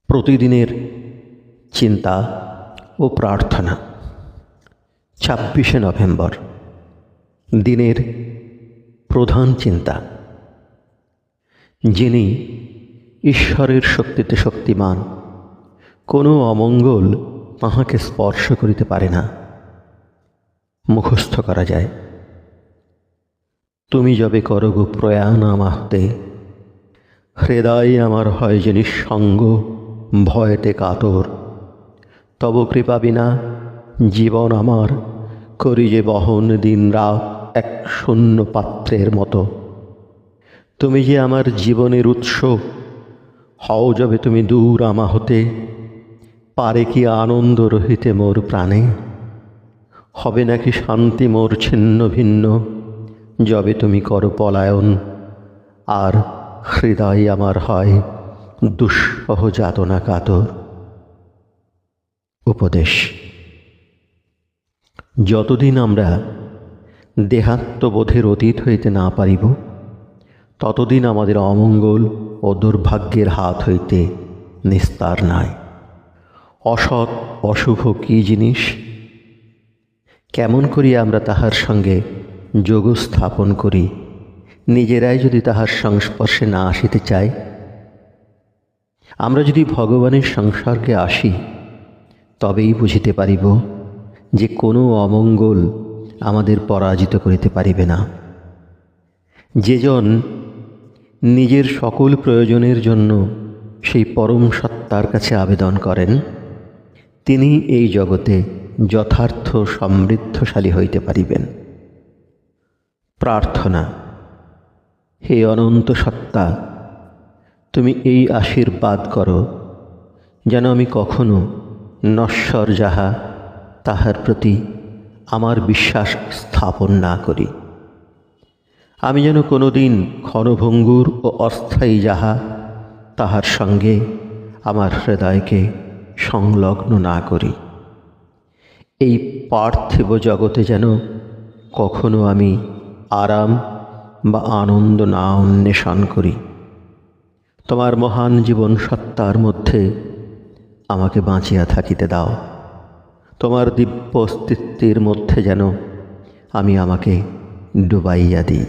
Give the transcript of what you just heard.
প্রতিদিনের চিন্তা ও প্রার্থনা। 26শে নভেম্বর, দিনের প্রধান চিন্তা। যিনি ঈশ্বরের শক্তিতে শক্তিমান, কোনো অমঙ্গল তাহাকে স্পর্শ করিতে পারে না। মুখস্থ করা যায়। তুমি যবে করো গো প্রয়াণ আমাহতে, হৃদয় আমার হয় যে নিঃসঙ্গ, ভয়েতে কাতর। তব কৃপা বিনা জীবন আমার করি যে বহন দিন রাত এক শূন্য পাত্রের মতো। তুমি যে আমার জীবনের উৎস, হও যবে তুমি দূর আমা হতে, পারে কি আনন্দ রহিতে মোর প্রাণে? হবে নাকি শান্তি মোর ছিন্ন ভিন্ন, যবে তুমি করো পলায়ন, আর হৃদয় আমার হয় দুঃসহ যাতনা কাতর। উপদেশ: যতদিন আমরা দেহাত্মবোধের অতীত হইতে না পারিব, ততদিন আমাদের অমঙ্গল ও দুর্ভাগ্যের হাত হইতে নিস্তার নাই। অসৎ অশুভ কী জিনিস, কেমন করিয়া আমরা তাহার সঙ্গে যোগ স্থাপন করি, নিজেরাই যদি তাহার সংস্পর্শে না আসিতে চাই? আমরা যদি ভগবানের সংসর্গে আসি, তবেই বুঝিতে পারিব যে কোনো অমঙ্গল আমাদের পরাজিত করিতে পারিবে না। যেজন নিজের সকল প্রয়োজনের জন্য সেই পরম সত্তার কাছে আবেদন করেন, তিনি এই জগতে যথার্থ সমৃদ্ধশালী হইতে পারিবেন। প্রার্থনা: হে অনন্ত সত্তা, তুমি এই আশীর্বাদ করো যেন আমি কখনো নশ্বর যাহা তাহার প্রতি আমার বিশ্বাস স্থাপন না করি। আমি যেন কোনো দিন ক্ষণভঙ্গুর ও অস্থায়ী যাহা তাহার সঙ্গে আমার হৃদয়কে সংলগ্ন না করি। এই পার্থিব জগতে যেন কখনো আমি আরাম বা আনন্দ না অন্বেষণ করি। তোমার মহান জীবন সত্তার মধ্যে আমাকে বাঁচিয়া থাকিতে দাও। তোমার দিব্য অস্তিত্বের মধ্যে যেন আমি আমাকে ডুবাইয়া দিই।